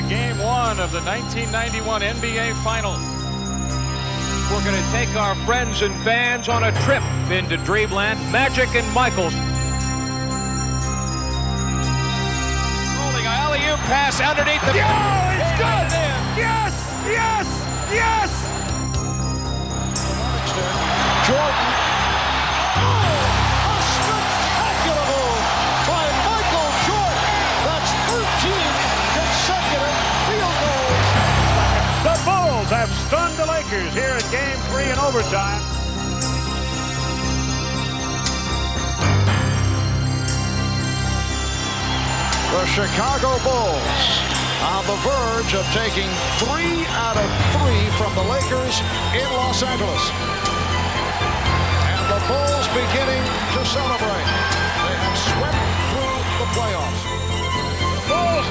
to Game 1 of the 1991 NBA Finals. We're going to take our friends and fans on a trip into Dreamland. Magic and Michael. Rolling alley-oop pass underneath the... Oh, it's good! Yes! Yes! Yes! Jordan. Oh, a spectacular move by Michael Jordan. That's 13 consecutive field goals. The Bulls have stunned the Lakers here in Game 3 in overtime. The Chicago Bulls on the verge of taking 3 out of 3 from the Lakers in Los Angeles. And the Bulls beginning to celebrate. They have swept through the playoffs. The Bulls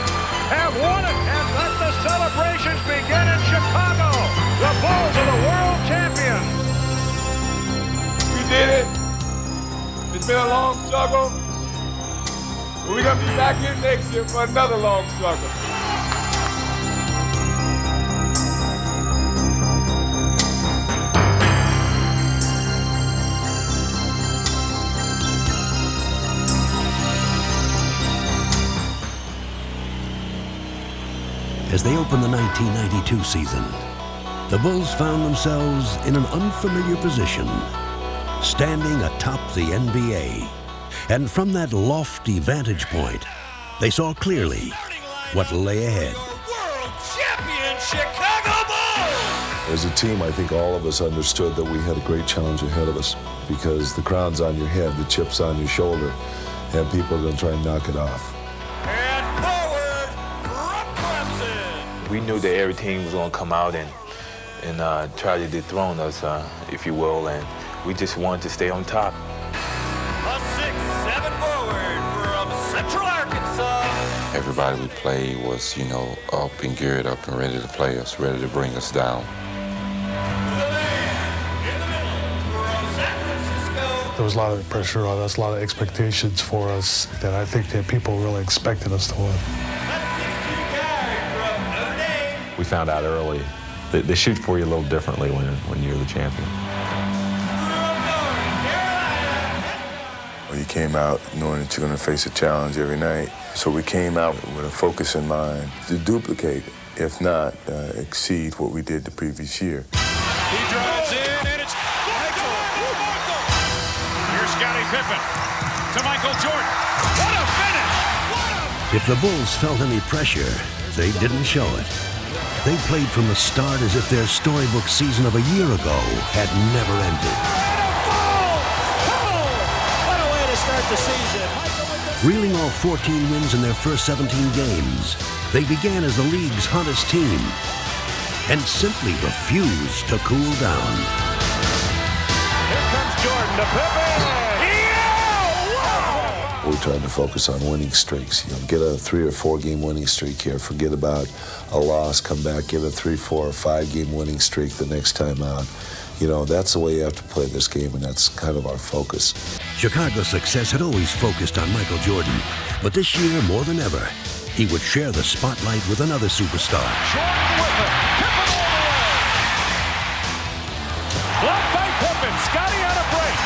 have won it, and let the celebrations begin in Chicago. The Bulls are the world champions. We did it. It's been a long struggle. We're going to be back here next year for another long struggle. As they opened the 1992 season, the Bulls found themselves in an unfamiliar position, standing atop the NBA. And from that lofty vantage point, they saw clearly what lay ahead. World champion Chicago Bulls! As a team, I think all of us understood that we had a great challenge ahead of us because the crown's on your head, the chip's on your shoulder, and people are going to try and knock it off. And forward from Clemson. We knew that every team was going to come out and try to dethrone us, if you will, and we just wanted to stay on top. A 6'7" forward from Central Arkansas. Everybody we played was, up and geared up and ready to play us, ready to bring us down. The man in the middle from San Francisco. There was a lot of pressure on us, a lot of expectations for us that I think that people really expected us to win. We found out early that they shoot for you a little differently when you're the champion. You came out knowing that you're going to face a challenge every night. So we came out with a focus in mind to duplicate, if not exceed what we did the previous year. He drives in, and it's Michael. Here's Scottie Pippen to Michael Jordan. What a finish! If the Bulls felt any pressure, they didn't show it. They played from the start as if their storybook season of a year ago had never ended. The season. Reeling off 14 wins in their first 17 games, they began as the league's hottest team and simply refused to cool down. Here comes Jordan to Pippen. Yeah! Wow! We're trying to focus on winning streaks. Get a 3 or 4 game winning streak here. Forget about a loss. Come back, get a 3, 4, or 5 game winning streak the next time out. That's the way you have to play this game, and that's kind of our focus. Chicago's success had always focused on Michael Jordan, but this year, more than ever, he would share the spotlight with another superstar. Jordan with it. Pippen all the way. Blocked by Pippen. Scottie on a break.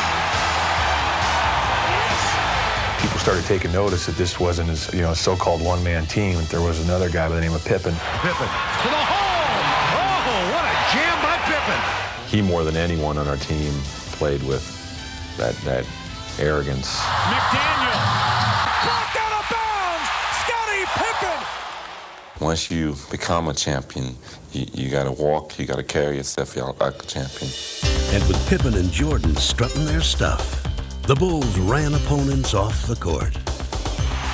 People started taking notice that this wasn't a so-called one-man team. There was another guy by the name of Pippen. Pippen to the hole. Oh, what a jam by Pippen. He, more than anyone on our team, played with that arrogance. McDaniel. Blocked out of bounds. Scottie Pippen. Once you become a champion, you got to walk, you got to carry yourself out like a champion. And with Pippen and Jordan strutting their stuff, the Bulls ran opponents off the court.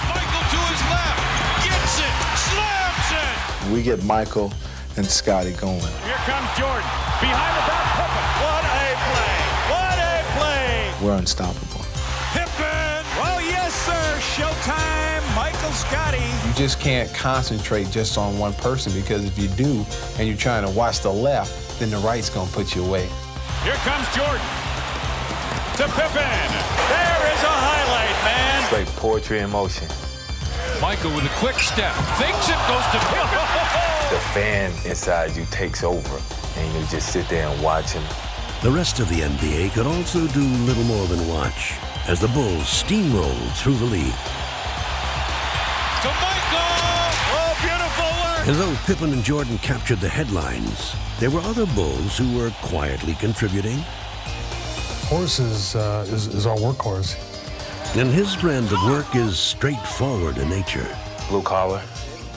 Michael to his left. Gets it. Slams it. We get Michael and Scottie going. Here comes Jordan. Behind the back, Pippen. What a play. What a play. We're unstoppable. Pippen. Well, yes, sir. Showtime. Michael Scottie. You just can't concentrate just on one person, because if you do and you're trying to watch the left, then the right's going to put you away. Here comes Jordan. To Pippen. There is a highlight, man. It's like poetry in motion. Michael with a quick step. Thinks it goes to Pippen. The fan inside you takes over, and you just sit there and watch him. The rest of the NBA could also do little more than watch as the Bulls steamrolled through the league. To Michael! Oh, beautiful work! And though Pippen and Jordan captured the headlines, there were other Bulls who were quietly contributing. Horse is our workhorse. And his brand of work is straightforward in nature. Blue collar.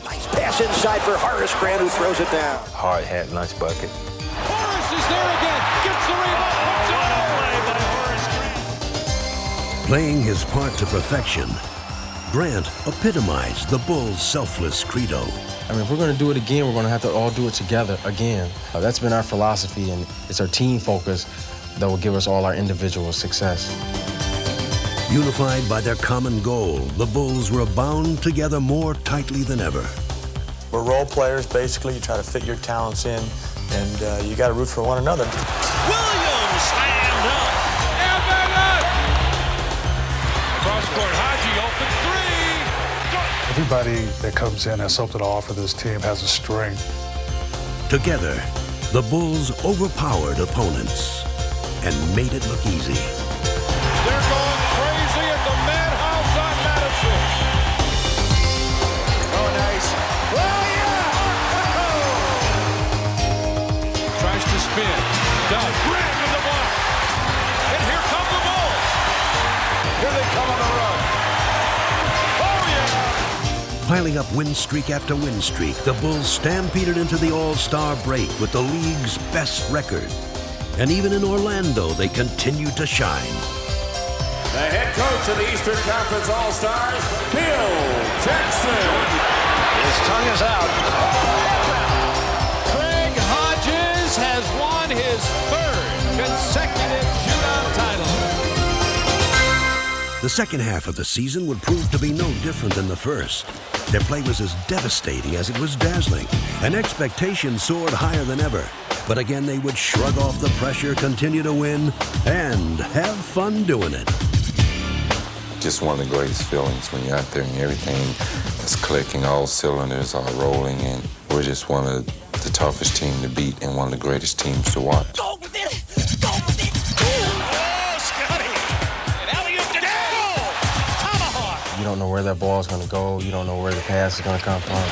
Nice pass inside for Horace Grant, who throws it down. Hard hat, lunch bucket. Horace is there again. Gets the rebound. Puts it away by Horace Grant. Playing his part to perfection, Grant epitomized the Bulls' selfless credo. I mean, if we're going to do it again, we're going to have to all do it together again. That's been our philosophy, and it's our team focus that will give us all our individual success. Unified by their common goal, the Bulls were bound together more tightly than ever. We're role players, basically. You try to fit your talents in, and you got to root for one another. Williams slammed up. Cross-court, Haji open three. Everybody that comes in has something to offer this team, has a strength. Together, the Bulls overpowered opponents and made it look easy. They're going crazy at the Madhouse on Madison. Oh, nice. Oh, yeah! Tries to spin. Does. Grant with the block. And here come the Bulls. Here they come on the run. Oh, yeah! Piling up win streak after win streak, the Bulls stampeded into the All-Star break with the league's best record. And even in Orlando, they continued to shine. The head coach of the Eastern Conference All-Stars, Phil Jackson. His tongue is out. Craig Hodges has won his third consecutive shootout title. The second half of the season would prove to be no different than the first. Their play was as devastating as it was dazzling, and expectations soared higher than ever. But again, they would shrug off the pressure, continue to win, and have fun doing it. Just one of the greatest feelings when you're out there and everything is clicking, all cylinders are rolling, and we're just one of the toughest teams to beat and one of the greatest teams to watch. Go with it! Go with it! Oh, Scotty! And alley-oop to goal! Tomahawk! You don't know where that ball is going to go. You don't know where the pass is going to come from.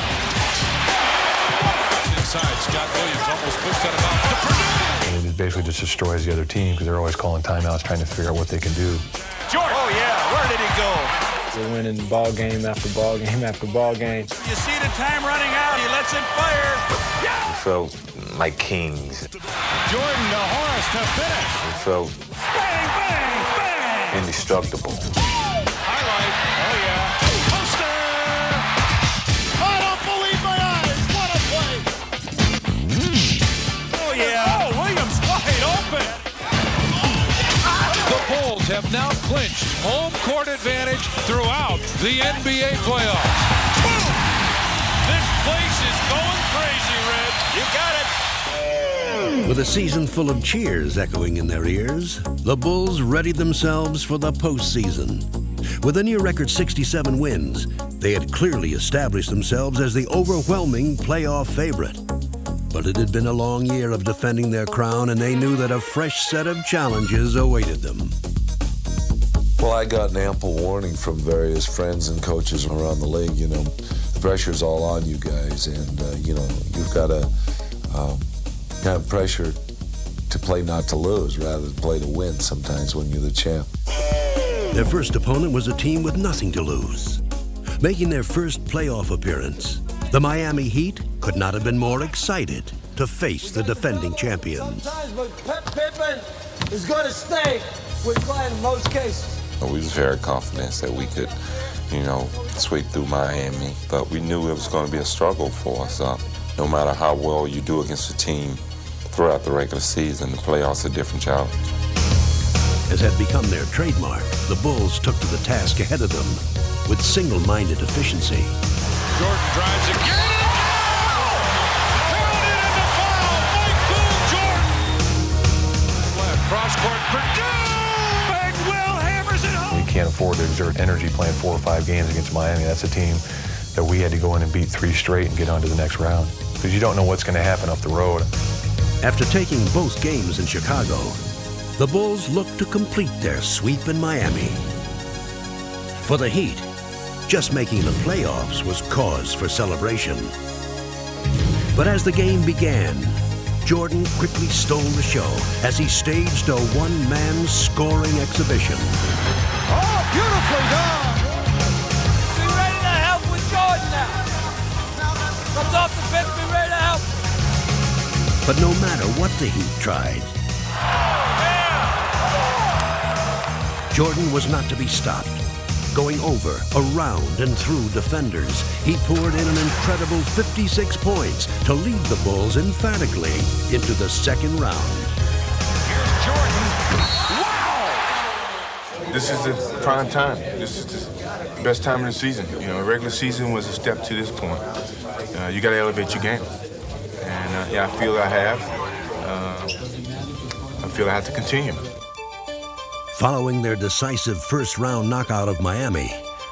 Inside, Scott Williams almost pushed that about to Purdue! And it basically just destroys the other team because they're always calling timeouts, trying to figure out what they can do. Jordan! Oh, yeah. Where did he go? We're winning ball game after ball game after ball game. You see the time running out. He lets it fire. Yeah! We felt like kings. Jordan to Horace to finish. We felt Bang, bang, bang! indestructible. Highlight. Oh, yeah. Poster! I don't believe my eyes. What a play. Oh, yeah. Oh, Williams wide open. The Bulls have now clinched home court advantage throughout the NBA playoffs. Boom! This place is going crazy, Red. You got it. With a season full of cheers echoing in their ears, the Bulls readied themselves for the postseason. With a near-record 67 wins, they had clearly established themselves as the overwhelming playoff favorite. But it had been a long year of defending their crown, and they knew that a fresh set of challenges awaited them. Well, I got an ample warning from various friends and coaches around the league. You know, the pressure's all on you guys, and, you know, you've got to have pressure to play not to lose rather than play to win sometimes when you're the champ. Their first opponent was a team with nothing to lose. Making their first playoff appearance, the Miami Heat could not have been more excited to face the defending champions. Sometimes, but Pippen is going to stay with Glenn in most cases. We was very confident that we could, you know, sweep through Miami, but we knew it was going to be a struggle for us. No matter how well you do against a team throughout the regular season, the playoffs are a different challenge. As had become their trademark, the Bulls took to the task ahead of them with single-minded efficiency. Jordan drives again. Counted in the foul. Michael Jordan. Left cross court. Purdue. And Will hammers it home. We can't afford afford to exert energy playing 4 or 5 games against Miami. That's a team that we had to go in and beat 3 straight and get on to the next round, because you don't know what's going to happen off the road. After taking both games in Chicago, the Bulls looked to complete their sweep in Miami. For the Heat, just making the playoffs was cause for celebration. But as the game began, Jordan quickly stole the show as he staged a one-man scoring exhibition. Oh, beautifully done! Be ready to help with Jordan now. Comes off the bench, be ready to help. But no matter what the Heat tried, Jordan was not to be stopped. Going over, around, and through defenders, he poured in an incredible 56 points to lead the Bulls emphatically into the second round. Here's Jordan. Wow! This is the prime time. This is the best time of the season. You know, regular season was a step to this point. You got to elevate your game. And yeah, I feel I have. I feel I have to continue. Following their decisive first-round knockout of Miami,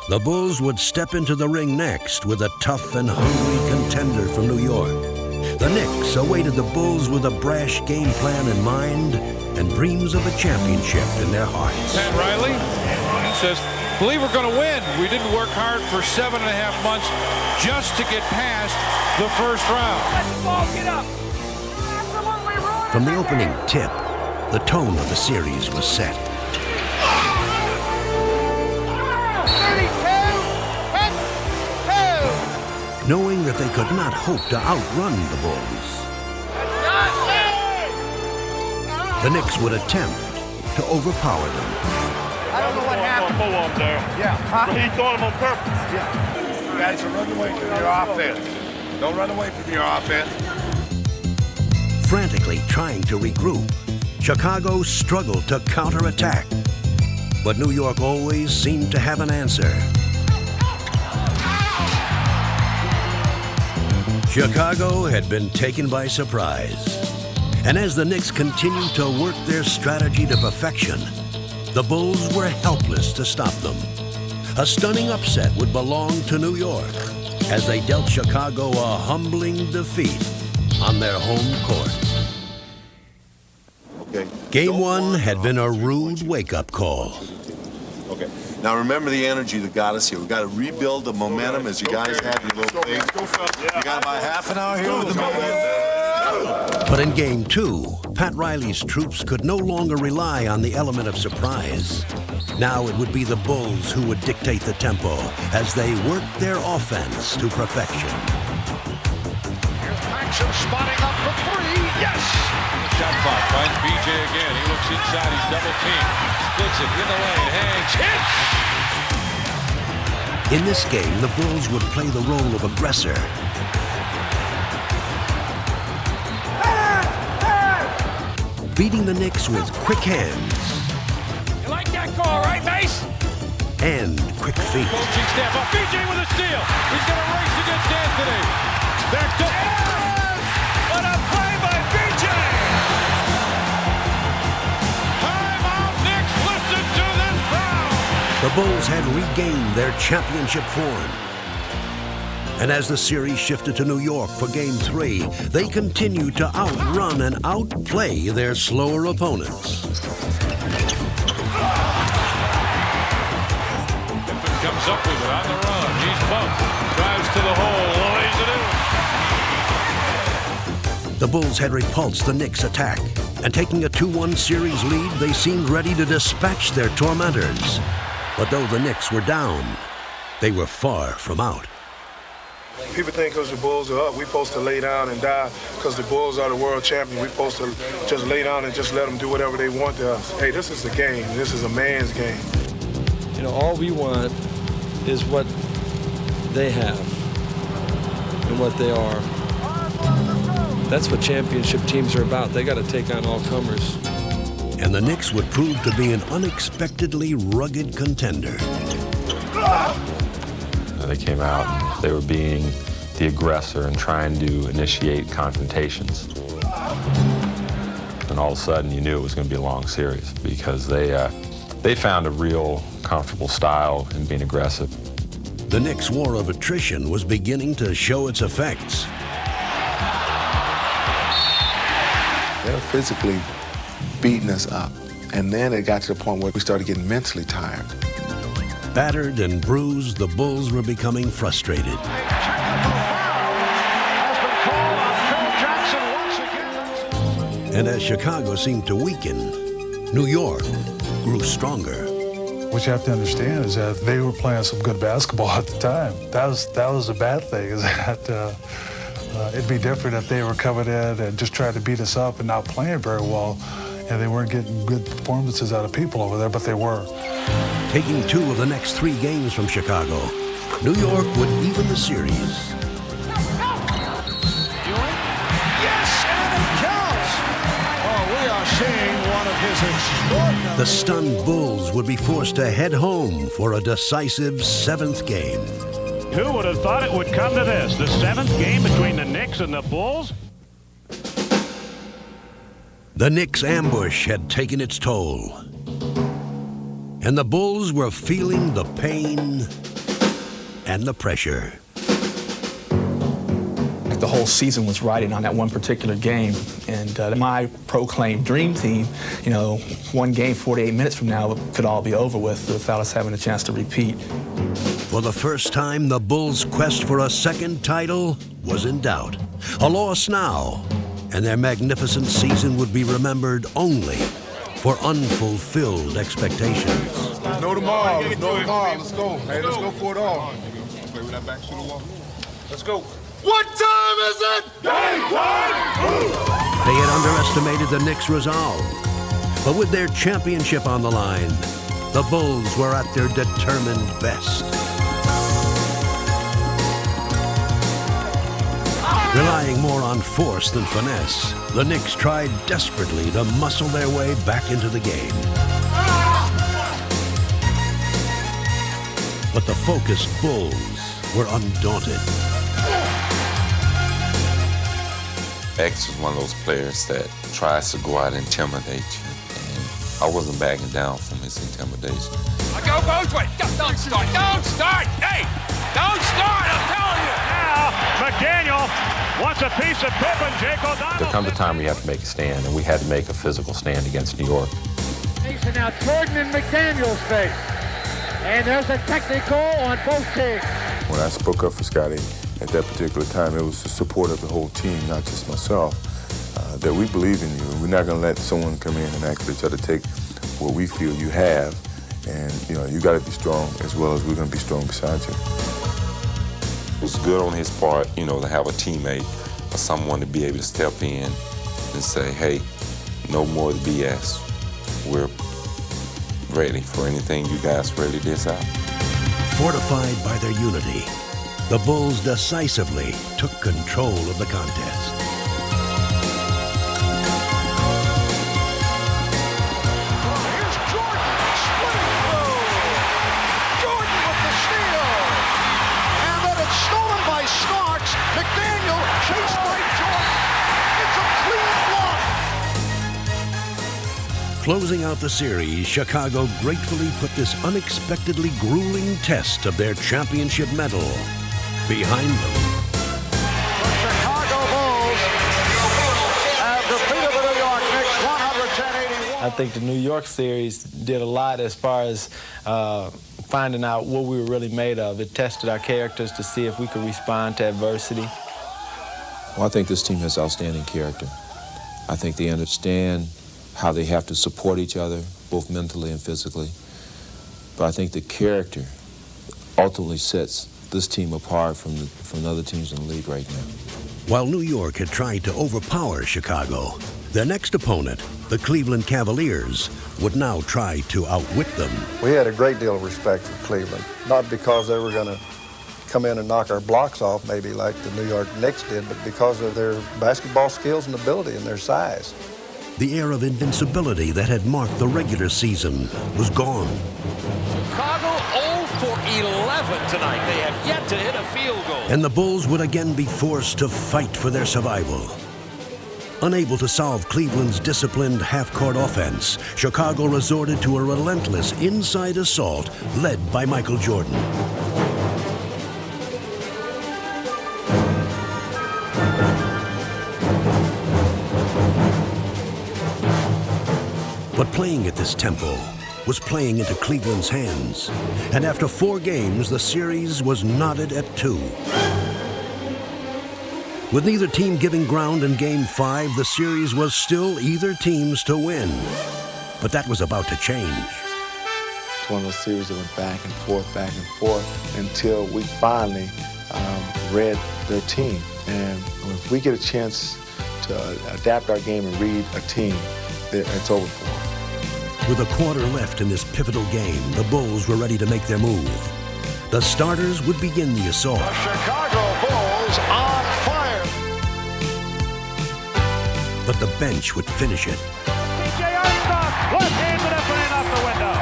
the Bulls would step into the ring next with a tough and hungry contender from New York. The Knicks awaited the Bulls with a brash game plan in mind and dreams of a championship in their hearts. Pat Riley says, believe we're going to win. We didn't work hard for 7.5 months just to get past the first round. Let's ball get up. From the opening tip, the tone of the series was set. Knowing that they could not hope to outrun the Bulls, the Knicks would attempt to overpower them. I don't know what happened. Up there. Yeah. Huh? He thought him on purpose. Yeah. You guys are running away from your offense. Don't run away from your offense. Frantically trying to regroup, Chicago struggled to counterattack. But New York always seemed to have an answer. Chicago had been taken by surprise. And as the Knicks continued to work their strategy to perfection, the Bulls were helpless to stop them. A stunning upset would belong to New York as they dealt Chicago a humbling defeat on their home court. Okay. Game 1 had been a rude wake-up call. Okay. Now remember the energy that got us here. We've got to rebuild the momentum as you guys had your little thing. You got about half an hour here with the momentum. But in Game 2, Pat Riley's troops could no longer rely on the element of surprise. Now it would be the Bulls who would dictate the tempo as they worked their offense to perfection. Here's Paxson spotting up for 3. Yes! Shot clock finds BJ again. He looks inside. He's double teamed. Splits it in the lane. Hangs. Hits! In this game, the Bulls would play the role of aggressor. Beating the Knicks with quick hands. You like that call, right, Mace? And quick feet. Coaching staff up. BJ with a steal. He's going to race against Anthony. Back to... Yes! What a play by BJ! Timeout, Knicks. Listen to this crowd. The Bulls had regained their championship form. And as the series shifted to New York for Game 3, they continued to outrun and outplay their slower opponents. Comes up with it on the run. He's bumped. Drives to the hole. Lays it in. The Bulls had repulsed the Knicks' attack, and taking a 2-1 series lead, they seemed ready to dispatch their tormentors. But though the Knicks were down, they were far from out. People think because the Bulls are up, we're supposed to lay down and die because the Bulls are the world champion. We're supposed to just lay down and just let them do whatever they want to us. Hey, this is the game. This is a man's game. You know, all we want is what they have and what they are. That's what championship teams are about. They got to take on all comers. And the Knicks would prove to be an unexpectedly rugged contender. They came out and they were being the aggressor and trying to initiate confrontations. And all of a sudden you knew it was going to be a long series because they found a real comfortable style and being aggressive. The Knicks' war of attrition was beginning to show its effects. They're physically beating us up. And then it got to the point where we started getting mentally tired. Battered and bruised, the Bulls were becoming frustrated. And as Chicago seemed to weaken, New York grew stronger. What you have to understand is that they were playing some good basketball at the time. That was a bad thing, is that it'd be different if they were coming in and just trying to beat us up and not playing very well, and they weren't getting good performances out of people over there, but they were. Taking 2 of the next 3 games from Chicago, New York would even the series. The stunned Bulls would be forced to head home for a decisive 7th game. Who would have thought it would come to this? The 7th game between the Knicks and the Bulls? The Knicks' ambush had taken its toll. And the Bulls were feeling the pain and the pressure. The whole season was riding on that one particular game. And my proclaimed dream team, you know, one game, 48 minutes from now, could all be over with without us having a chance to repeat. For the first time, the Bulls' quest for a 2nd title was in doubt. A loss now, and their magnificent season would be remembered only for unfulfilled expectations. Know tomorrow. Let's know tomorrow. Let's go. Hey, let's go for it all. Play with that back to the wall. Let's go. What time is it? Game time! They had underestimated the Knicks' resolve. But with their championship on the line, the Bulls were at their determined best. Relying more on force than finesse, the Knicks tried desperately to muscle their way back into the game. But the focused Bulls were undaunted. X is one of those players that tries to go out and intimidate you, and I wasn't backing down from his intimidation. Go both ways. Don't start. Don't start. Hey, don't start. I'm telling you. Now, McDaniel wants a piece of Pippen. Jake O'Donnell. There comes a time where you have to make a stand, and we had to make a physical stand against New York. Now Jordan and McDaniel's face. And there's a technical on both teams. When I spoke up for Scotty, at that particular time, it was the support of the whole team, not just myself, that we believe in you. We're not going to let someone come in and actually try to take what we feel you have. And, you know, you got to be strong as well as we're going to be strong beside you. It was good on his part, you know, to have a teammate or someone to be able to step in and say, hey, no more BS. We're ready for anything you guys ready to decide. Fortified by their unity, the Bulls decisively took control of the contest. Here's Jordan, splitting through. Jordan with the steal. And then it's stolen by Starks. McDaniel chased by Jordan. It's a clean block. Closing out the series, Chicago gratefully put this unexpectedly grueling test of their championship medal behind them. The Chicago Bulls have defeated the New York Knicks 110-81. I think the New York series did a lot as far as finding out what we were really made of. It tested our characters to see if we could respond to adversity. Well, I think this team has outstanding character. I think they understand how they have to support each other, both mentally and physically. But I think the character ultimately sets this team apart from the other teams in the league right now. While New York had tried to overpower Chicago, their next opponent, the Cleveland Cavaliers, would now try to outwit them. We had a great deal of respect for Cleveland, not because they were going to come in and knock our blocks off maybe like the New York Knicks did, but because of their basketball skills and ability and their size. The air of invincibility that had marked the regular season was gone. Chicago 0 for 11 tonight. They have yet to hit a field goal. And the Bulls would again be forced to fight for their survival. Unable to solve Cleveland's disciplined half-court offense, Chicago resorted to a relentless inside assault led by Michael Jordan. But playing at this tempo was playing into Cleveland's hands. And after 4 games, the series was knotted at 2. With neither team giving ground in Game 5, the series was still either team's to win. But that was about to change. It's one of those series that went back and forth until we finally read their team. And if we get a chance to adapt our game and read a team, it's over for them. With a quarter left in this pivotal game, the Bulls were ready to make their move. The starters would begin the assault. The Chicago Bulls on fire. But the bench would finish it. B.J. Armstrong, left-handed up and in off the window.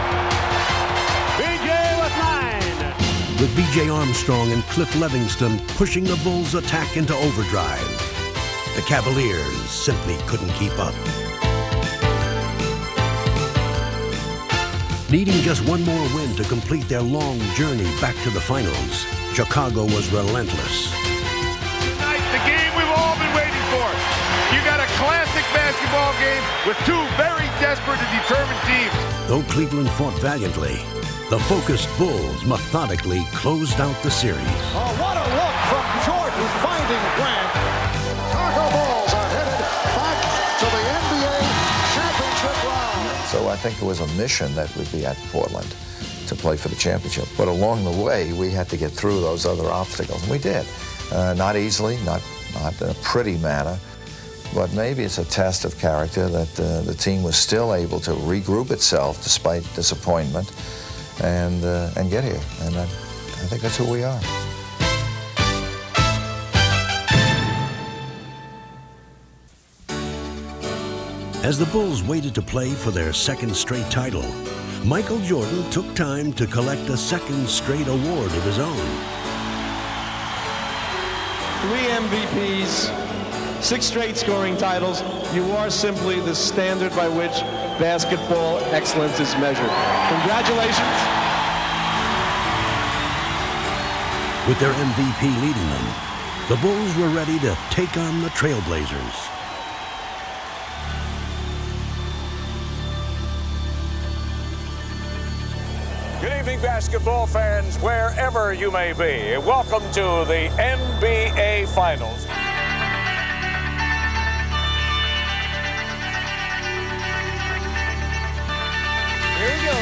B.J. with 9. With B.J. Armstrong and Cliff Levingston pushing the Bulls' attack into overdrive, the Cavaliers simply couldn't keep up. Needing just one more win to complete their long journey back to the finals, Chicago was relentless. Tonight, the game we've all been waiting for. You got a classic basketball game with 2 very desperate and determined teams. Though Cleveland fought valiantly, the focused Bulls methodically closed out the series. Oh, what a look from Jordan finding Grant. Chicago Bulls are headed back to the NBA championship round. So I think it was a mission that we'd be at Portland to play for the championship. But along the way, we had to get through those other obstacles, and we did. Not easily, not in a pretty manner, but maybe it's a test of character that the team was still able to regroup itself despite disappointment and get here. And I think that's who we are. As the Bulls waited to play for their second straight title, Michael Jordan took time to collect a second straight award of his own. 3 MVPs, 6 straight scoring titles. You are simply the standard by which basketball excellence is measured. Congratulations. With their MVP leading them, the Bulls were ready to take on the Trailblazers. Good evening, basketball fans, wherever you may be. Welcome to the NBA Finals. Here we go.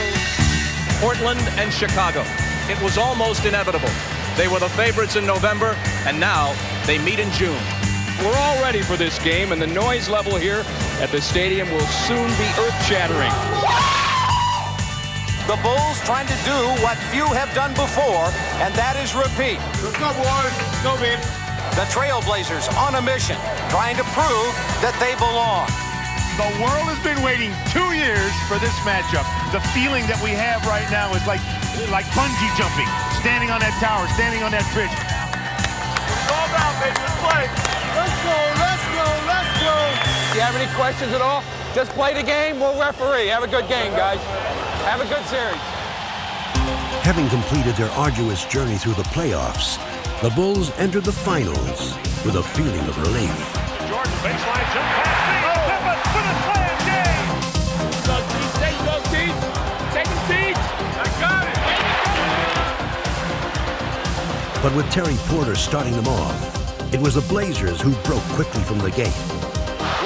Portland and Chicago. It was almost inevitable. They were the favorites in November, and now they meet in June. We're all ready for this game, and the noise level here at the stadium will soon be earth-shattering. The Bulls trying to do what few have done before, and that is repeat. Let's go, boys. Go, man. The Trailblazers on a mission, trying to prove that they belong. The world has been waiting 2 years for this matchup. The feeling that we have right now is like bungee jumping, standing on that tower, standing on that bridge. It's all about, baby. Let's play. Let's go, let's go, let's go. Do you have any questions at all? Just play the game, we'll referee. Have a good game, guys. Have a good series. Having completed their arduous journey through the playoffs, the Bulls entered the finals with a feeling of relief. Jordan baseline jump pass. Pippen for the slam game. Go, Teach. Take him, Teach. I got it. But with Terry Porter starting them off, it was the Blazers who broke quickly from the gate.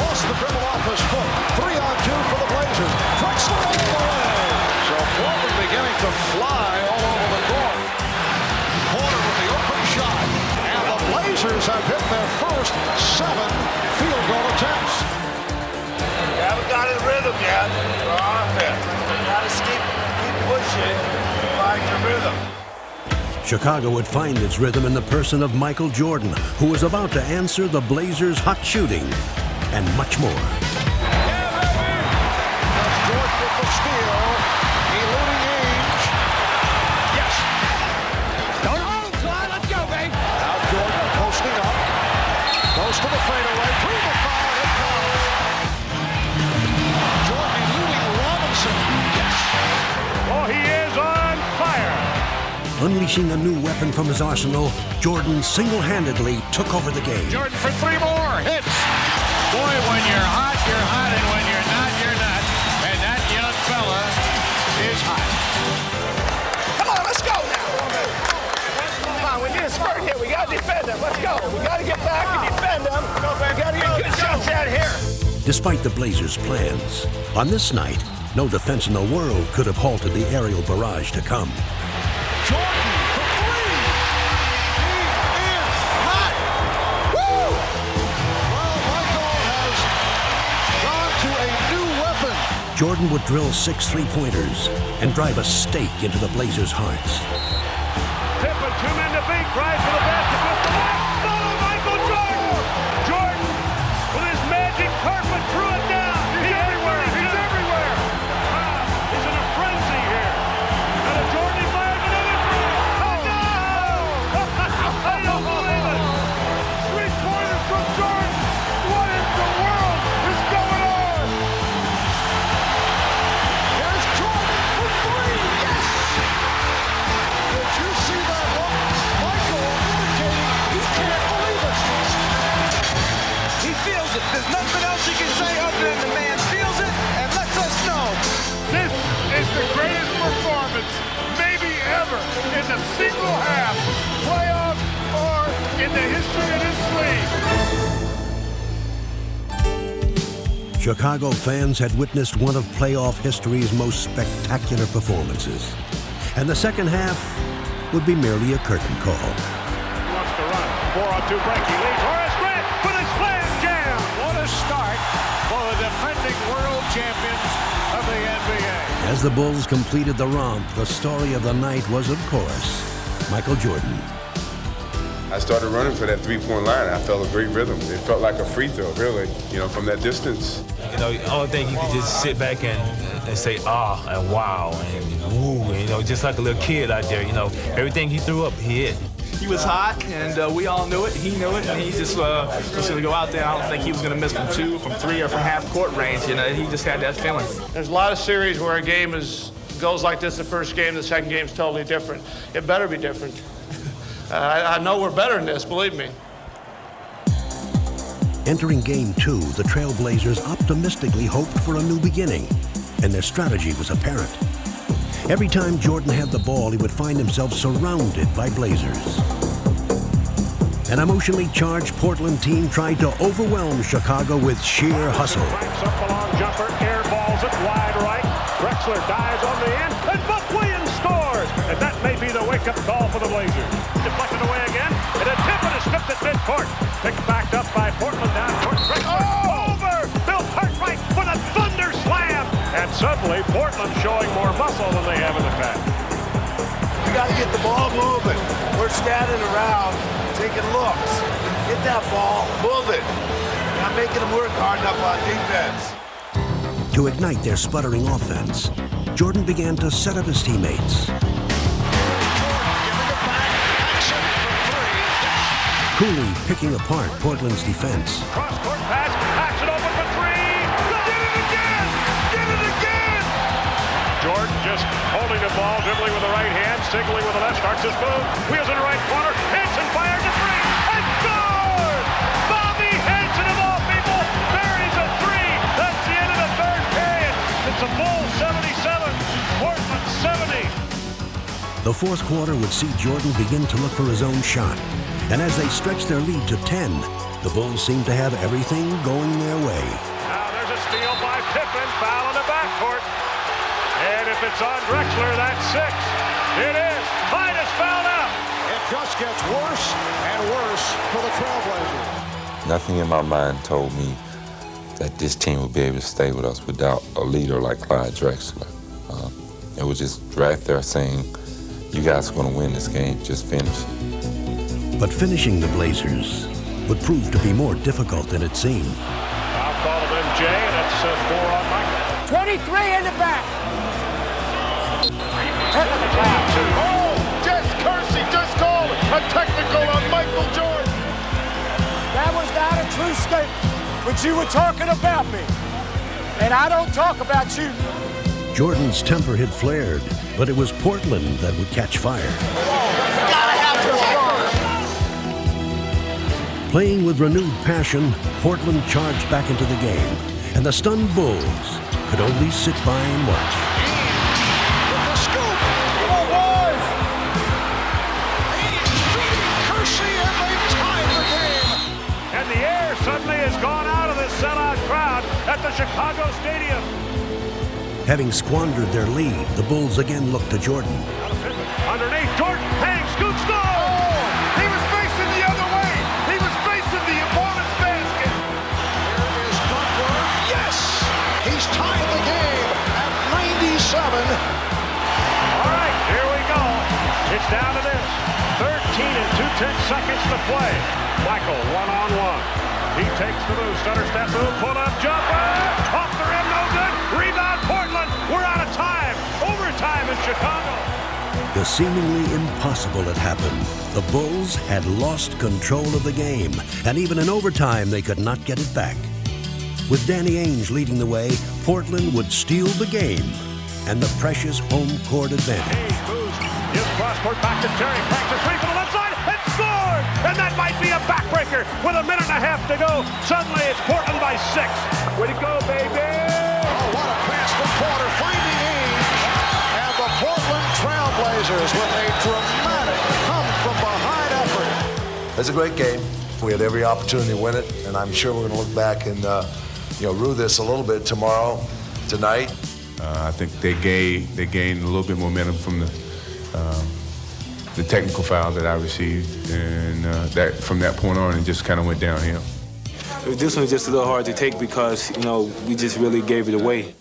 Lost the dribble off his foot. 3-on-2 for the Blazers. Drexler all the way. So Portland beginning to fly all over the court. Porter with the open shot. And the Blazers have hit their first 7 field goal attempts. You haven't got his rhythm yet. For offense. You gotta keep pushing. Find your rhythm. Chicago would find its rhythm in the person of Michael Jordan, who was about to answer the Blazers' hot shooting and much more. Jordan with the steal, eluding Ainge. Yes. Let's go, babe. Now Jordan posting up. Goes to the fadeaway. Through the foul. It counts. Unleashing a new weapon from his arsenal, Jordan single-handedly took over the game. Jordan for 3 more hits. Boy, when you're hot, and when you're not, you're not. And that young fella is hot. Come on, let's go now. Come on, we need a spurt here. We got to defend them. Let's go. We got to get back and defend them. We got to get good shots out here. Despite the Blazers' plans, on this night, no defense in the world could have halted the aerial barrage to come. Jordan for 3. He is hot. Woo! Well, Michael has gone to a new weapon. Jordan would drill 6 3-pointers and drive a stake into the Blazers' hearts. Pippen, 2 men to beat, drives for the basket, with the back, follow Michael Jordan! Jordan, with his magic carpet, threw it down. He's everywhere, he's everywhere. He's in a frenzy here. And a Jordan fires another three. Oh, no! I don't believe it. 3-pointers from Jordan. What in the world is going on? There's Jordan for 3. Yes! Did you see that look? Michael indicating he can't believe it. He feels it. There's nothing else he can say other than the man feels it and lets us know. This is the greatest performance, maybe ever, in the single half, playoff, or in the history of this league. Chicago fans had witnessed one of playoff history's most spectacular performances. And the second half would be merely a curtain call. He wants to run. 4-on-2 break. He leads Horace Grant with a slam jam. What a start for the defending world champions of the NBA. As the Bulls completed the romp, the story of the night was, of course, Michael Jordan. I started running for that 3-point line. I felt a great rhythm. It felt like a free throw, really, from that distance. The only thing you could just sit back and say, ah, and wow, and woo, just like a little kid out there, everything he threw up, he hit. He was hot, and we all knew it. He knew it, and he just was going to go out there. I don't think he was going to miss from 2, from 3, or from half-court range. He just had that feeling. There's a lot of series where a game goes like this the first game, the second game's totally different. It better be different. I know we're better than this, believe me. Entering Game 2, the Trailblazers optimistically hoped for a new beginning, and their strategy was apparent. Every time Jordan had the ball, he would find himself surrounded by Blazers. An emotionally charged Portland team tried to overwhelm Chicago with sheer hustle. Backs up the long jumper, air balls it wide right. Drexler dives on the end, and Buck Williams scores. And that may be the wake-up call for the Blazers. Deflected away again, and a tip and a stripped at midcourt. Picked back up by Portland down court. Drexler over! Bill Cartwright with a thunder slam! And suddenly, Portland showing more muscle than they have in the past. We got to get the ball moving. We're standing around, taking looks. Get that ball, move it. Not making them work hard enough on defense. To ignite their sputtering offense, Jordan began to set up his teammates. Cooley picking apart Portland's defense. Cross-court pass, backs it open for 3. Get it again! Get it again! Jordan just holding the ball, dribbling with the right hand, signaling with the left, starts his move. Wheels in the right corner, Hanson fires a 3, and scores! Bobby Hanson of all people buries a 3. That's the end of the third period. It's a Bulls 77, Portland 70. The fourth quarter would see Jordan begin to look for his own shot. And as they stretched their lead to 10, the Bulls seemed to have everything going their way. Now there's a steal by Pippen, foul in the backcourt. And if it's on Drexler, that's 6. It is. Titus fouled out. It just gets worse and worse for the Trailblazers. Nothing in my mind told me that this team would be able to stay with us without a leader like Clyde Drexler. It was just right there saying, you guys are going to win this game, just finish it. But finishing the Blazers would prove to be more difficult than it seemed. Foul call of MJ, and it's 4 on Michael. 23 in the back. Oh, Jess Kersey just called a technical on Michael Jordan. That was not a true statement, but you were talking about me, and I don't talk about you. Jordan's temper had flared, but it was Portland that would catch fire. Playing with renewed passion, Portland charged back into the game, and the stunned Bulls could only sit by and watch. With the scoop. Come on, boys. He's feeding Kersey, and they've tied the game. And the air suddenly has gone out of the sellout crowd at the Chicago Stadium. Having squandered their lead, the Bulls again looked to Jordan. Underneath, Jordan hangs, scoops, score! Oh, he was facing the other way. He was facing the opponent's basket. Here is Duckworth. Yes! He's tied the game at 97. All right, here we go. It's down to this. 13 and 2/10 seconds to play. Michael, one-on-one. He takes the move. Stutter step move, pull-up jumper. Off the rim, no good. Rebound, Portland. We're out of time. Overtime in Chicago. The seemingly impossible had happened. The Bulls had lost control of the game, and even in overtime, they could not get it back. With Danny Ainge leading the way, Portland would steal the game and the precious home court advantage. Ainge moves his cross-court back to Terry. Cracks a three from the left side and scored! And that might be a backbreaker with a minute and a half to go. Suddenly, it's Portland by 6. Way to go, baby! Oh, what a pass from Porter, finding Ainge. And the Portland Trailblazers with a dramatic come-from-behind effort. It's a great game. We had every opportunity to win it, and I'm sure we're going to look back and rue this a little bit tomorrow, tonight. I think they gained a little bit momentum from the technical foul that I received, and that from that point on, it just kind of went downhill. This one was just a little hard to take because, we just really gave it away.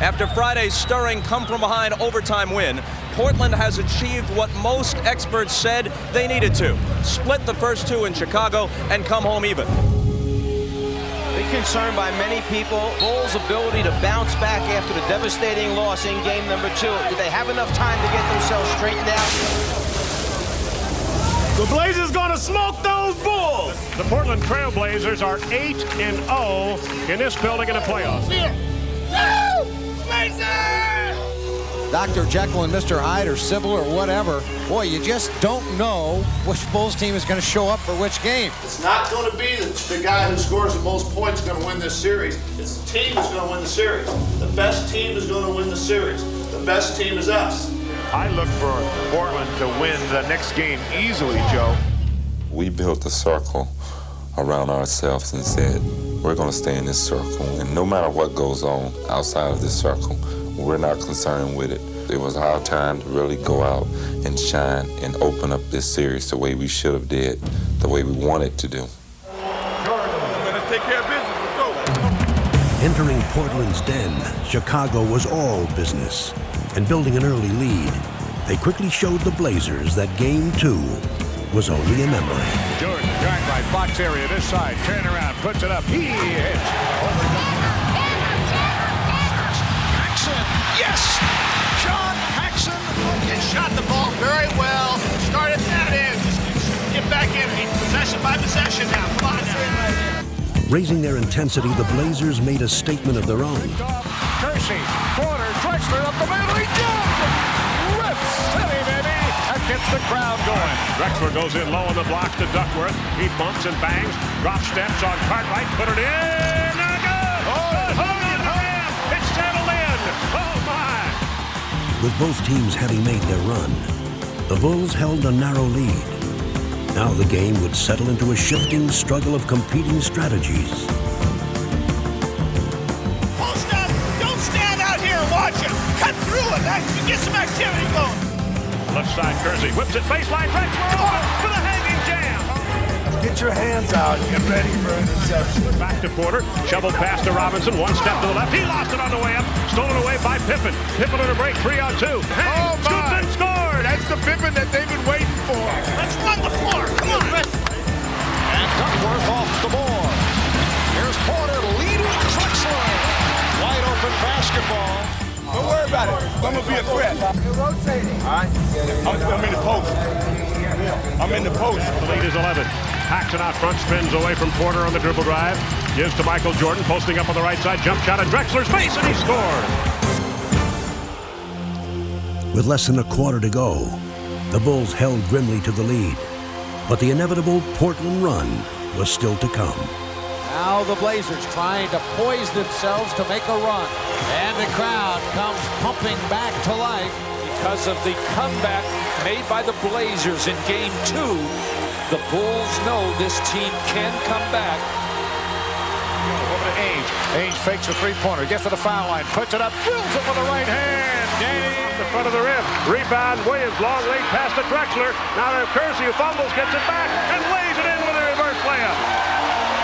After Friday's stirring come-from-behind overtime win, Portland has achieved what most experts said they needed to. Split the first two in Chicago and come home even. Big concern by many people, Bulls' ability to bounce back after the devastating loss in game number 2. Did they have enough time to get themselves straightened out? The Blazers gonna smoke those Bulls! The Portland Trailblazers are 8-0 in this building in the playoffs. Dr. Jekyll and Mr. Hyde or Sybil or whatever, boy, you just don't know which Bulls team is going to show up for which game. It's not going to be the guy who scores the most points going to win this series. It's the team that's going to win the series. The best team is going to win the series. The best team is us. I look for Portland to win the next game easily, Joe. We built a circle around ourselves and said, we're going to stay in this circle. And no matter what goes on outside of this circle, we're not concerned with it. It was our time to really go out and shine and open up this series the way we should have did, the way we wanted to do. Let's take care of business. Let's go. Entering Portland's den, Chicago was all business. And building an early lead, they quickly showed the Blazers that Game 2 was only a memory. Jordan, drive by Fox area this side, turn around, puts it up, he hits. Yes! John Paxson. You shot the ball very well. Started that in. Get back in. Possession by possession now. Come on now. Raising their intensity, the Blazers made a statement of their own. Kersey, corner, Drexler up the middle. He does! Rip City, baby! That gets the crowd going. Drexler goes in low on the block to Duckworth. He bumps and bangs. Drop steps on Cartwright. Put it in. Now good! Oh, hold on to him. It's settled in. Oh, my! With both teams having made their run, the Bulls held a narrow lead. Now the game would settle into a shifting struggle of competing strategies. Post up! Don't stand out here and watch him! Cut through it! Get some activity going! Left side, Kersey whips it baseline, Drexler for the hanging jam! Get your hands out and get ready for an interception. Back to Porter, shoveled pass to Robinson, one step to the left. He lost it on the way up, stolen away by Pippen. Pippen on a break, 3-on-2. Hangs, scoops and scored! That's the Pippen that they've been waiting for. Let's run the floor, come on! And Duckworth off the board. Here's Porter leading Drexler. Wide open basketball. Don't worry about it. I'm going to be a threat. You're rotating. All right? I'm in the post. I'm in the post. The lead is 11. Paxson out front, spins away from Porter on the dribble drive. Gives to Michael Jordan, posting up on the right side. Jump shot at Drexler's face, and he scored. With less than a quarter to go, the Bulls held grimly to the lead. But the inevitable Portland run was still to come. Now the Blazers trying to poise themselves to make a run. And the crowd comes pumping back to life. Because of the comeback made by the Blazers in Game 2, the Bulls know this team can come back. Over to Ainge. Ainge fakes a three-pointer, gets to the foul line, puts it up, drills it with the right hand. Danny off the front of the rim. Rebound, Williams, long lead pass to Drexler. Now to Kersey, who fumbles, gets it back, and lays it in with a reverse layup.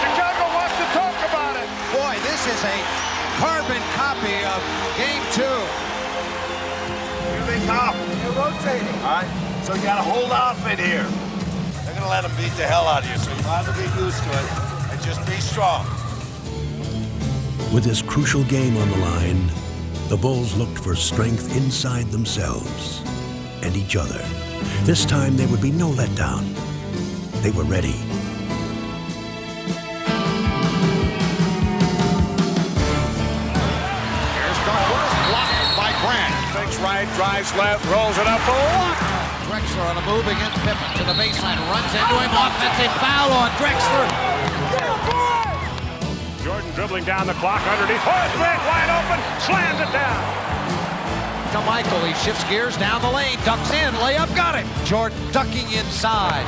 Chicago wants to talk about it. Boy, this is a carbon copy of Game 2. Here they come. They're rotating. All right, so you got to hold off in here. They're going to let them beat the hell out of you, so you might as well get used to it and just be strong. With this crucial game on the line, the Bulls looked for strength inside themselves and each other. This time there would be no letdown. They were ready. Here's Duckworth, blocked by Grant. Fakes right, drives left, rolls it up, blocked. Drexler on a move against Pippen to the baseline, runs into him, offensive foul on Drexler. Jordan dribbling down the clock underneath. Horace Grant wide open, slams it down. To Michael, he shifts gears down the lane, ducks in, layup, got him. Jordan ducking inside.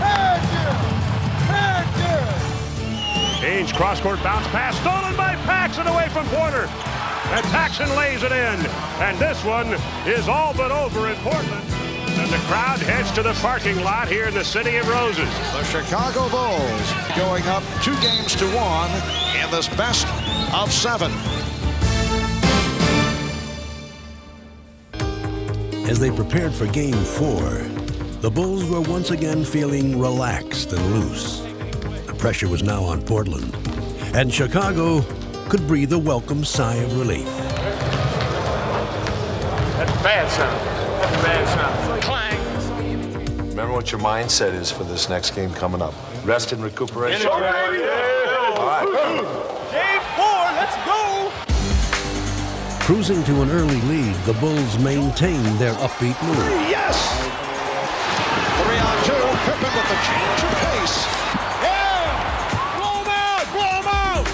Ainge cross-court bounce pass, stolen by Paxson away from Porter. And Paxson lays it in. And this one is all but over in Portland. And the crowd heads to the parking lot here in the City of Roses. The Chicago Bulls going up 2-1 in this best of 7. As they prepared for Game 4, the Bulls were once again feeling relaxed and loose. The pressure was now on Portland, and Chicago could breathe a welcome sigh of relief. That's bad sound. That's bad sound. Clang. Remember what your mindset is for this next game coming up. Rest and recuperation. All right. Game 4, let's go. Cruising to an early lead, the Bulls maintained their upbeat mood. Yes! 3-on-2, Pippen with the change of pace. Yeah! Blow him out! Blow him out!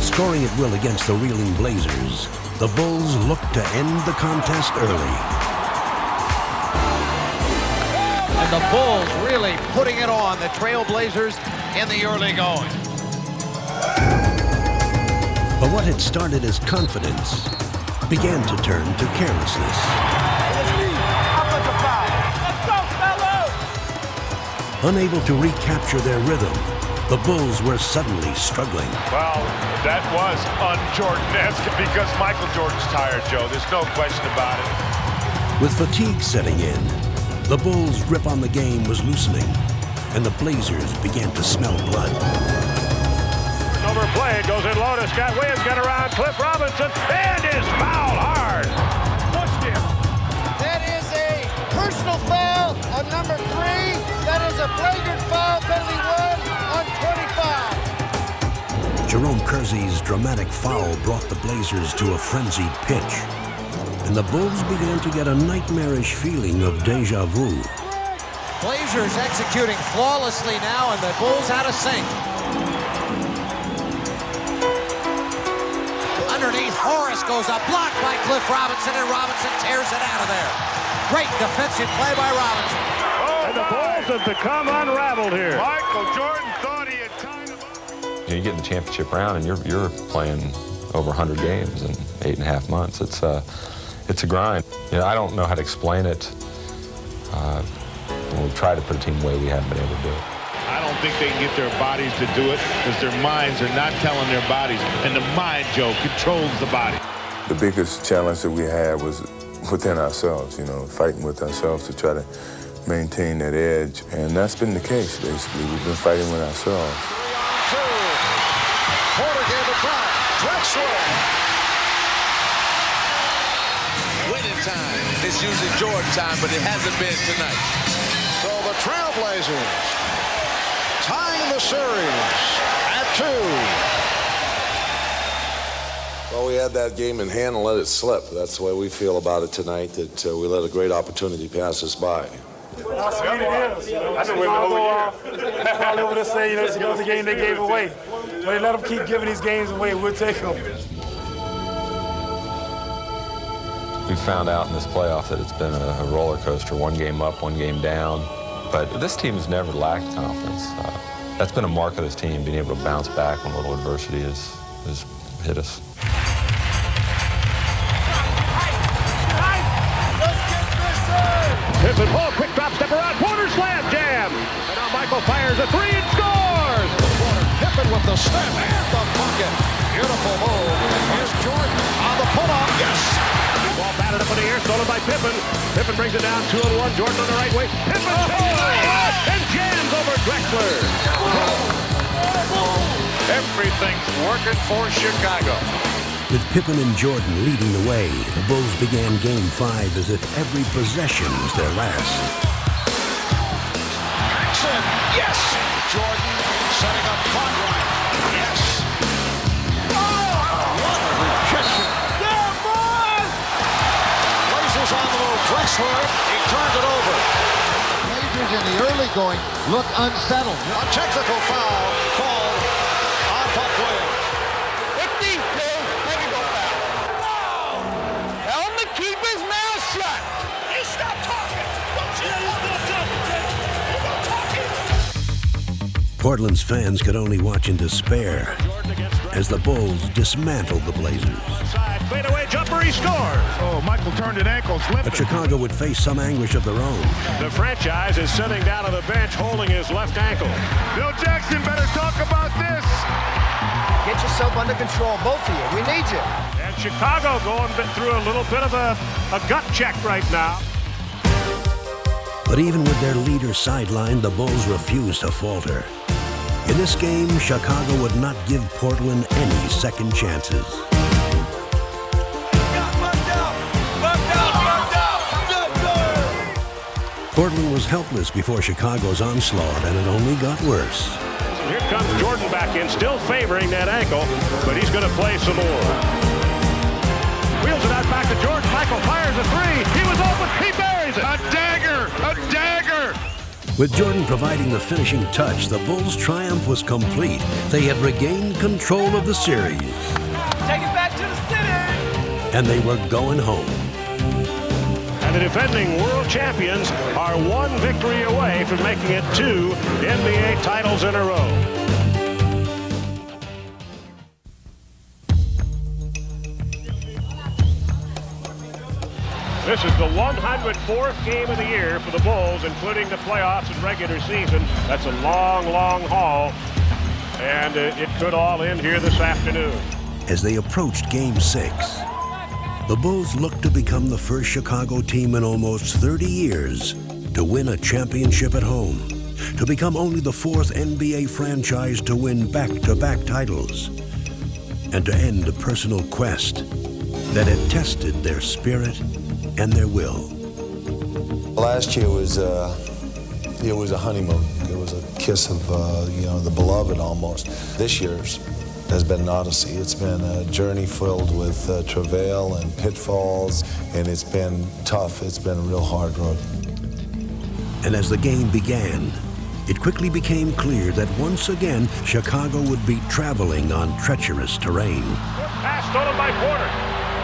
Scoring at will against the reeling Blazers, the Bulls looked to end the contest early. And the Bulls really putting it on the Trailblazers in the early going. But what had started as confidence began to turn to carelessness. Unable to recapture their rhythm, the Bulls were suddenly struggling. Well, that was un-Jordan-esque because Michael Jordan's tired, Joe. There's no question about it. With fatigue setting in, the Bulls' grip on the game was loosening, and the Blazers began to smell blood. Overplayed, goes in low to Scott Williams, got around Cliff Robinson, and is fouled hard. Pushed him. That is a personal foul on number 3. That is a flagrant foul, penalty 1 on 25. Jerome Kersey's dramatic foul brought the Blazers to a frenzied pitch, and the Bulls began to get a nightmarish feeling of deja vu. Blazers executing flawlessly now, and the Bulls had a sink. Underneath, Horace goes up, blocked by Cliff Robinson, and Robinson tears it out of there. Great defensive play by Robinson. And the Bulls have become unraveled here. Michael Jordan thought he had tied him up. You get in the championship round and you're playing over 100 games in 8.5 months. It's a grind. I don't know how to explain it. When we try to put a team away, we haven't been able to do it. I don't think they can get their bodies to do it because their minds are not telling their bodies. And the mind, Joe, controls the body. The biggest challenge that we had was within ourselves, fighting with ourselves to try to maintain that edge. And that's been the case, basically. We've been fighting with ourselves. 3-on-2. Porter gave it back. Drexler. Winning time. It's usually Jordan time, but it hasn't been tonight. So the Trailblazers tying the series at 2. Well, we had that game in hand and let it slip. That's the way we feel about it tonight, that we let a great opportunity pass us by. How sweet it is. I've been waiting the whole year. All over to say, it's another game they gave away. But they let them keep giving these games away. We'll take them. We found out in this playoff that it's been a roller coaster, one game up, one game down. But this team has never lacked confidence. That's been a mark of this team, being able to bounce back when a little adversity has hit us. Pippen, quick drop step around, Porter slam jam. And now Michael fires a three and scores. Pippen with the snap and the bucket. Beautiful move. Here's Jordan on the pull-up. Yes. Ball batted up in the air, stolen by Pippen. Pippen brings it down 2-on-1. Jordan on the right wing. Pippen and jams over Drexler. Everything's working for Chicago. With Pippen and Jordan leading the way, the Bulls began Game 5 as if every possession was their last. Jackson, yes. Jordan setting up Conrad. Yes. Oh, what a rejection. Yeah, boy! Blazers on the move. Drexler, he turned it over. The Blazers in the early going look unsettled. A technical foul called on Buck Williams. Keep his mouth shut. Hey, stop talking. Don't you talking. Portland's fans could only watch in despair as the Bulls dismantled the Blazers. Fadeaway jumper, he scores. Oh, Michael turned an ankle, slipped. But Chicago would face some anguish of their own. The franchise is sitting down on the bench holding his left ankle. Bill Jackson better talk about this. Get yourself under control, both of you. We need you. And Chicago going through a little bit of a gut check right now. But even with their leader sidelined, the Bulls refused to falter. In this game, Chicago would not give Portland any second chances. Portland was helpless before Chicago's onslaught, and it only got worse. Here comes Jordan back in, still favoring that ankle, but he's going to play some more. Wheels it out back to Jordan. Michael fires a three. He was open. He buries it. A dagger! A dagger! With Jordan providing the finishing touch, the Bulls' triumph was complete. They had regained control of the series. Take it back to the city! And they were going home. And the defending world champions are one victory away from making it 2 NBA titles in a row. This is the 104th game of the year for the Bulls, including the playoffs and regular season. That's a long, long haul, and it could all end here this afternoon. As they approached Game 6, the Bulls looked to become the first Chicago team in almost 30 years to win a championship at home, to become only the 4th NBA franchise to win back-to-back titles, and to end a personal quest that had tested their spirit and their will. Last year was it was a honeymoon. It was a kiss of the beloved almost. This year's has been an odyssey. It's been a journey filled with travail and pitfalls, and it's been tough. It's been a real hard road. And as the game began, it quickly became clear that once again, Chicago would be traveling on treacherous terrain. Pass stolen by Porter.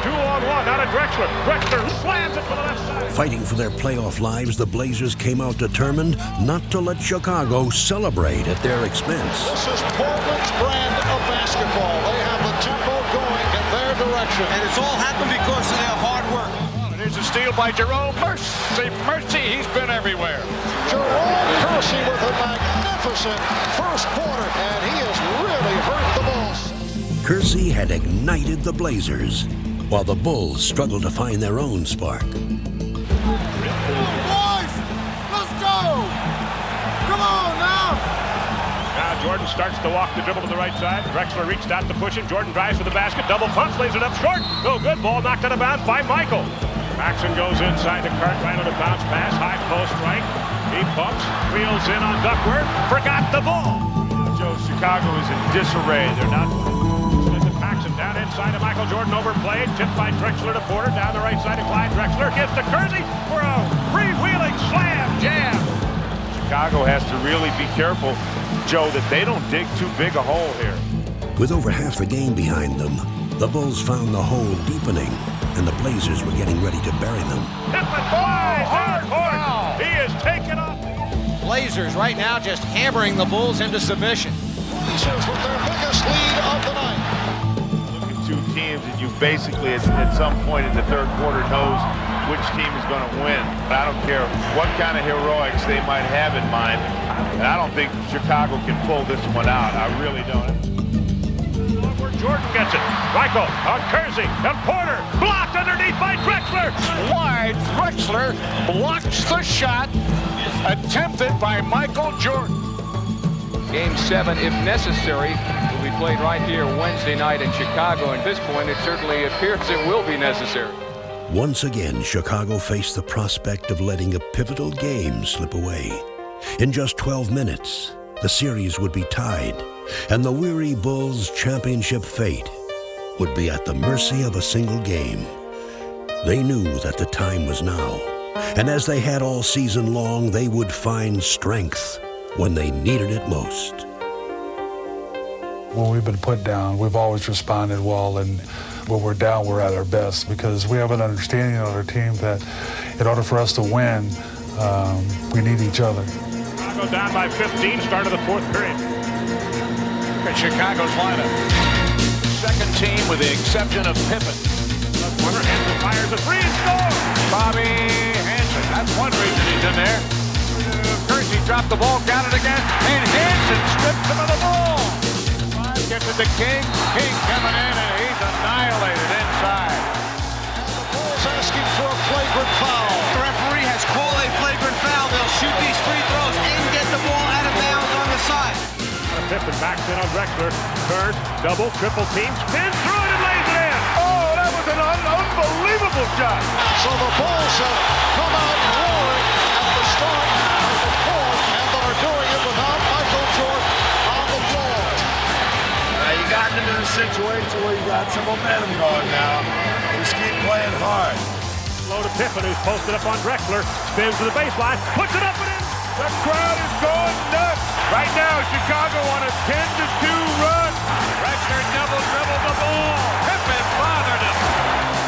2-on-1 out of Drexler. Drexler slams it to the left side. Fighting for their playoff lives, the Blazers came out determined not to let Chicago celebrate at their expense. This is Portland's brand of basketball. They have the tempo going in their direction. And it's all happened because of their hard work. And here's a steal by Jerome. Mercy, he's been everywhere. Jerome Kersey with a magnificent first quarter, and he has really hurt the Bulls. Kersey had ignited the Blazers, while the Bulls struggled to find their own spark. Boys, let's go! Come on now! Now Jordan starts to walk the dribble to the right side. Drexler reached out to push him. Jordan drives for the basket. Double pump, lays it up short. No good. Ball knocked out of bounds by Michael. Maxson goes inside the Cartwright on a bounce pass. High post right. He bumps, wheels in on Duckworth. Forgot the ball. Joe, Chicago is in disarray. They're not... Maxson down inside of Michael Jordan, overplayed, tipped by Drexler to Porter, down the right side of Clyde Drexler, gives to Kersey for a freewheeling slam jam. Chicago has to really be careful, Joe, that they don't dig too big a hole here. With over half the game behind them, the Bulls found the hole deepening, and the Blazers were getting ready to bury them. Hard. He is taken off. Blazers right now just hammering the Bulls into submission. Blazers with their biggest lead of the night. Look at two teams, and you basically, at some point in the third quarter, knows which team is going to win. I don't care what kind of heroics they might have in mind, and I don't think Chicago can pull this one out. I really don't. Where Jordan gets it. Michael on Kersey and Porter blocked underneath by Drexler. Wide. Drexler blocks the shot attempted by Michael Jordan. Game 7, if necessary, will be played right here Wednesday night in Chicago. At this point, it certainly appears it will be necessary. Once again, Chicago faced the prospect of letting a pivotal game slip away. In just 12 minutes, the series would be tied, and the weary Bulls' championship fate would be at the mercy of a single game. They knew that the time was now, and as they had all season long, they would find strength when they needed it most. When we've been put down, we've always responded well, and when we're down, we're at our best, because we have an understanding on our team that in order for us to win, we need each other. Chicago down by 15, start of the fourth period. Look at Chicago's lineup. Second team with the exception of Pippen. Corner, Hansen fires a three and scores. Bobby Hansen, that's one reason he's in there. Kersey dropped the ball, got it again, and Hansen strips him of the ball. Gets it to King. King coming in, and he's annihilated inside. The Bulls asking for a flagrant foul. The referee has called a flagrant foul. They'll shoot these free throws and get the ball out of bounds on the side. Pippen backs in on Drexler. Turns, double, triple team, spins through it and lays it in. Oh, that was an unbelievable shot. So the Bulls have come out roaring at the start of the fourth, and are doing it without Michael Jordan on the floor. You got into the situation where you got some momentum going now. Just keep playing hard. Low to Pippen, who's posted up on Drexler. Spins to the baseline, puts it up and in. The crowd is going nuts. Right now, Chicago on a 10-2 run. Drexler double dribbled the ball. Pippen bothered him.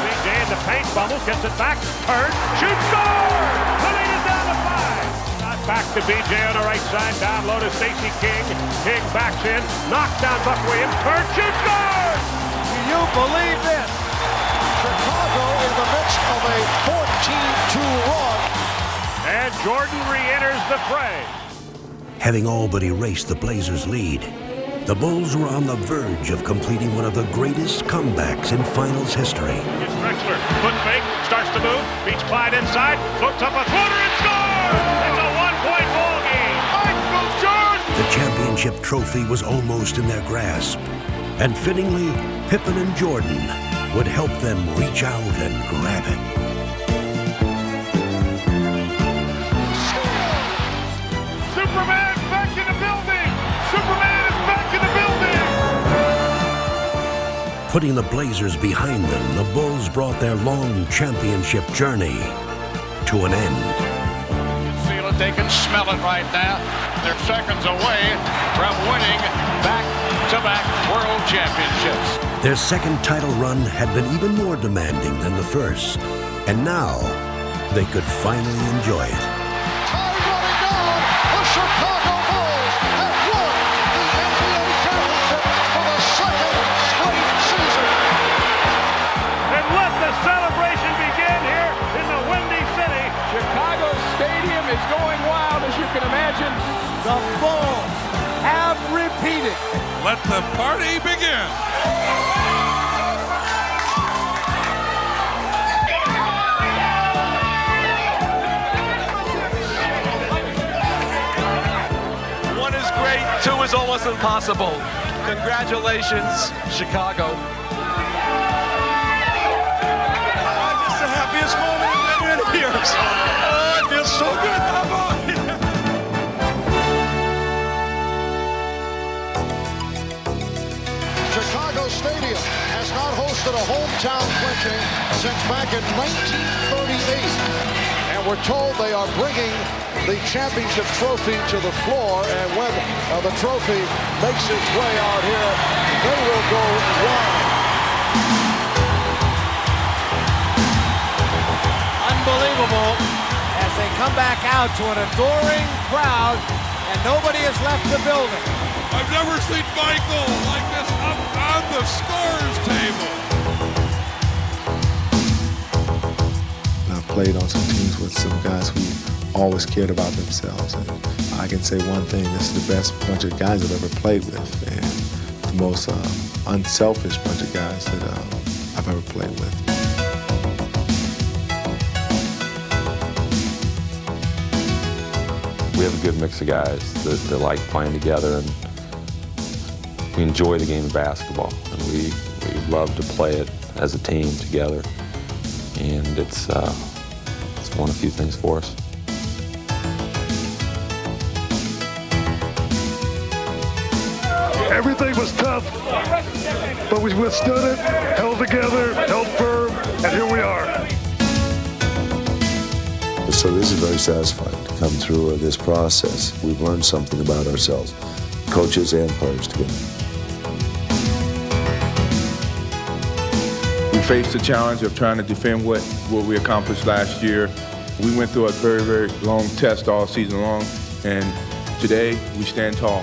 BJ in the paint, bubbles, gets it back, turns, shoots, scores! The lead is down to 5. Not back to BJ on the right side, down low to Stacey King. King backs in, knocks down Buck Williams, turns, shoots, scores! Do you believe this? Chicago in the midst of a 14-2 run. And Jordan re-enters the fray. Having all but erased the Blazers' lead, the Bulls were on the verge of completing one of the greatest comebacks in finals history. It's Drexler, foot fake, starts to move, beats Clyde inside, floats up a floater and scores! It's a one-point ball game. Michael Jordan! The championship trophy was almost in their grasp, and fittingly, Pippen and Jordan would help them reach out and grab it. Superman back in the building! Superman is back in the building! Putting the Blazers behind them, the Bulls brought their long championship journey to an end. You can feel it, they can smell it right now. They're seconds away from winning back-to-back world championships. Their second title run had been even more demanding than the first, and now they could finally enjoy it. Time running down, the Chicago Bulls have won the NBA championship for the second straight season. And let the celebration begin here in the Windy City. Chicago Stadium is going wild, as you can imagine. The Bulls have repeated. Let the party begin. One is great, two is almost impossible. Congratulations, Chicago. It's the happiest moment in years. Oh, it feels so good. Come on. Chicago Stadium has not hosted a hometown clinching since back in 1938. And we're told they are bringing the championship trophy to the floor, and when the trophy makes its way out here, they will go wild. Unbelievable as they come back out to an adoring crowd, and nobody has left the building. I've never seen Michael like this up on the scores table. I've played on some teams with some guys who always cared about themselves. And I can say one thing, this is the best bunch of guys I've ever played with, and the most unselfish bunch of guys that I've ever played with. We have a good mix of guys that like playing together, and we enjoy the game of basketball, and we love to play it as a team together, and it's won a few things for us. Everything was tough, but we withstood it, held together, held firm, and here we are. So this is very satisfying to come through this process. We've learned something about ourselves, coaches and players together. We faced the challenge of trying to defend what we accomplished last year. We went through a very, very long test all season long, and today we stand tall.